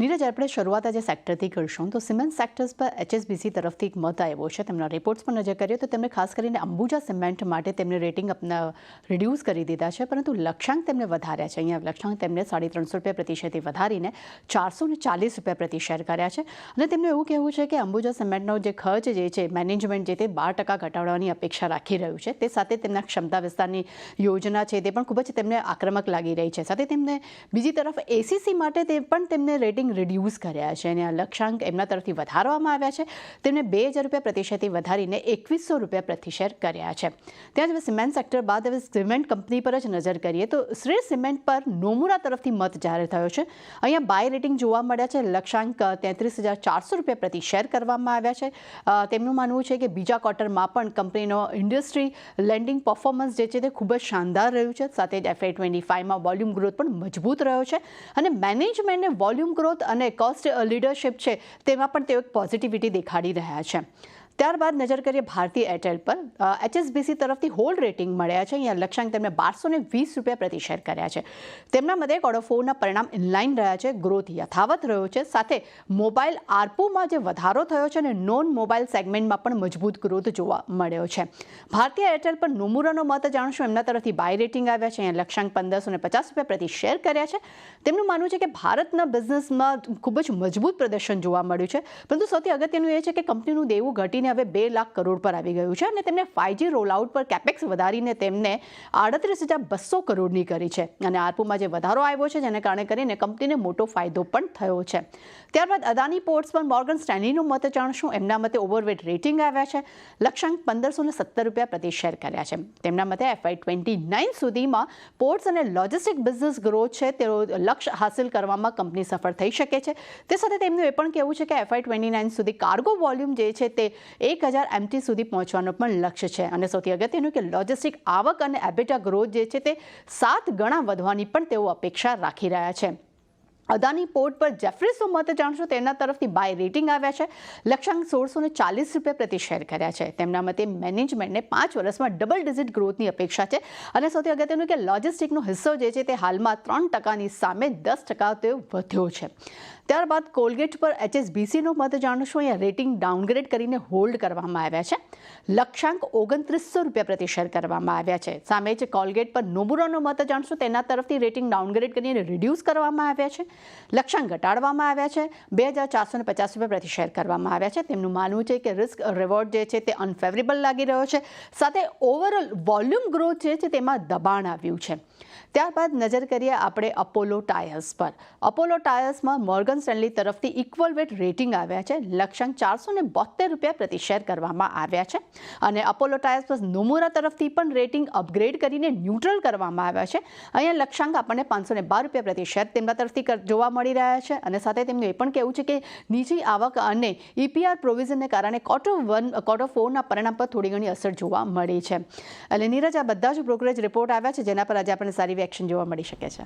નીરજ, આપણે શરૂઆત આજે સેક્ટરથી કરશું તો સિમેન્ટ સેક્ટર્સ પર HSBC તરફથી એક મત આવ્યો છે. તેમના રિપોર્ટ્સ પર નજર કરીએ તો તેમણે ખાસ કરીને અંબુજા સિમેન્ટ માટે તેમને રેટિંગ રિડ્યુસ કરી દીધા છે, પરંતુ લક્ષ્યાંક તેમને વધાર્યા છે. અહીંયા લક્ષ્યાંક તેમને ₹350 પ્રતિ શેરથી વધારીને ₹440 પ્રતિ શેર કર્યા છે. અને તેમનું એવું કહેવું છે કે અંબુજા સિમેન્ટનો જે ખર્ચ જે છે મેનેજમેન્ટ જે તે 12% ઘટાડવાની અપેક્ષા રાખી રહ્યું છે. તે સાથે તેમના ક્ષમતા વિસ્તારની યોજના છે તે પણ ખૂબ જ તેમને આક્રમક લાગી રહી છે. સાથે તેમને બીજી તરફ ACC માટે તે પણ તેમને રેટિંગ રિડ્યુસ કર્યા છે અને આ લક્ષ્યાંક એમના તરફથી વધારવામાં આવ્યા છે. તેમને ₹2000 પ્રતિ શેરથી વધારીને ₹2100 પ્રતિ શેર કર્યા છે. ત્યાં જ સિમેન્ટ સેક્ટર બાદ હવે સિમેન્ટ કંપની પર જ નજર કરીએ તો શ્રી સિમેન્ટ પર નોમુરા તરફથી મત જાહેર થયો છે. અહીંયા બાય રેટિંગ જોવા મળ્યા છે. લક્ષ્યાંક ₹33,400 પ્રતિ શેર કરવામાં આવ્યા છે. તેમનું માનવું છે કે બીજા ક્વાર્ટરમાં પણ કંપનીનો ઇન્ડસ્ટ્રી લેન્ડિંગ પરફોર્મન્સ જે છે તે ખૂબ જ શાનદાર રહ્યું છે. સાથે જ FY25માં વોલ્યુમ ગ્રોથ પણ મજબૂત રહ્યો છે અને મેનેજમેન્ટને વોલ્યુમ ગ્રોથ અને કોસ્ટ લીડરશિપ છે તેમાં પણ તેઓ એક પોઝિટિવિટી દેખાડી રહ્યા છે. ત્યારબાદ નજર કરીએ ભારતીય એરટેલ પર. HSBC તરફથી હોલ્ડ રેટિંગ મળ્યા છે. અહીંયા લક્ષ્યાંક તેમને ₹1220 પ્રતિ શેર કર્યા છે. તેમના મતે Q4ના પરિણામ ઇનલાઇન રહ્યા છે. ગ્રોથ યથાવત રહ્યો છે. સાથે મોબાઈલ ARPUમાં જે વધારો થયો છે અને નોન મોબાઈલ સેગમેન્ટમાં પણ મજબૂત ગ્રોથ જોવા મળ્યો છે. ભારતીય એરટેલ પર નોમુરાનો મત જાણશું. એમના તરફથી બાય રેટિંગ આવ્યા છે. અહીંયા લક્ષ્યાંક ₹1550 પ્રતિ શેર કર્યા છે. તેમનું માનવું છે કે ભારતના બિઝનેસમાં ખૂબ જ મજબૂત પ્રદર્શન જોવા મળ્યું છે, પરંતુ સૌથી અગત્યનું એ છે કે કંપનીનું દેવું ઘટીને હવે 2 લાખ કરોડ પર આવી ગયું છે અને તેમને 5G રોલઆઉટ પર કેપેક્સ વધારીને તેમને 38,200 કરોડની કરી છે અને ARPUમાં જે વધારો આવ્યો છે જેને કારણે કરીને કંપનીને મોટો ફાયદો પણ થયો છે. ત્યારબાદ અદાની પોર્ટ્સ પર મોર્ગન સ્ટેનલીનો મત જાણશું. એમના મતે ઓવરવેટ રેટિંગ આવ્યા છે. લક્ષ્યાંક ₹1570 પ્રતિ શેર કર્યા છે. તેમના મતે FY29 સુધીમાં પોર્ટ્સ અને લોજિસ્ટિક બિઝનેસ ગ્રોથ છે તેઓ લક્ષ્ય હાંસલ કરવામાં કંપની સફળ થઈ શકે છે. તે સાથે તેમનું એ પણ કહેવું છે કે FY29 સુધી કાર્ગો વોલ્યુમ જે છે તે 1000 MT સુધી પહોંચવાનો પણ લક્ષ્ય છે અને સૌથી અગત્યનું કે લોજિસ્ટિક આવક અને એબિટા ગ્રોથ જે છે તે 7 ગણા વધવાની પણ તેઓ અપેક્ષા રાખી રહ્યા છે. અદાની પોર્ટ પર જેફરીસનો મત જાણશો. તેના તરફથી બાય રેટિંગ આવ્યા છે. લક્ષ્યાંક ₹1640 પ્રતિ શેર કર્યા છે. તેમના મતે મેનેજમેન્ટને 5 વર્ષમાં ડબલ ડિજિટ ગ્રોથની અપેક્ષા છે અને સૌથી અગત્યનું કે લોજિસ્ટિકનો હિસ્સો જે છે તે હાલમાં 3%ની સામે 10% તેઓ વધ્યો છે. ત્યારબાદ કોલગેટ પર HSBCનો મત જાણશો. અહીંયા રેટિંગ ડાઉનગ્રેડ કરીને હોલ્ડ કરવામાં આવ્યા છે. લક્ષ્યાંક ₹2900 પ્રતિ શેર કરવામાં આવ્યા છે. સામે જ કોલગેટ પર નોમુરાનો મત જાણશો. તેના તરફથી રેટિંગ ડાઉનગ્રેડ કરીને રિડ્યુસ કરવામાં આવ્યા છે. લક્ષ્યાંક ઘટાડવામાં આવ્યા છે. ₹2450 પ્રતિ શેર કરવામાં આવ્યા છે. તેમનું માનવું છે કે રિસ્ક રિવોર્ડ જે છે તે અનફેવરેબલ લાગી રહ્યો છે. સાથે ઓવરઓલ વોલ્યુમ ગ્રોથ જે છે તેમાં દબાણ આવ્યું છે. ત્યારબાદ નજર કરીએ આપણે અપોલો ટાયર્સ પર. અપોલો ટાયર્સમાં મોર્ગન સ્ટેનલી તરફથી ઇક્વલ વેટ રેટિંગ આવ્યા છે. લક્ષ્યાંક ₹472 પ્રતિ શેર કરવામાં આવ્યા છે અને અપોલો ટાયર્સ પર નોમુરા તરફથી પણ રેટિંગ અપગ્રેડ કરીને ન્યુટ્રલ કરવામાં આવ્યા છે. અહીંયા લક્ષ્યાંક આપણને ₹512 પ્રતિ શેર તેમના તરફથી જોવા મળી રહ્યા છે અને સાથે તેમનું એ પણ કહેવું છે કે નીચી આવક અને EPR પ્રોવિઝનને કારણે Q4ના પરિણામ પર થોડી ઘણી અસર જોવા મળી છે. એટલે નીરજ, આ બધા જ બ્રોકરેજ રિપોર્ટ આવ્યા છે જેના પર આજે આપણને સારી એક્શન જોવા મળી શકે છે.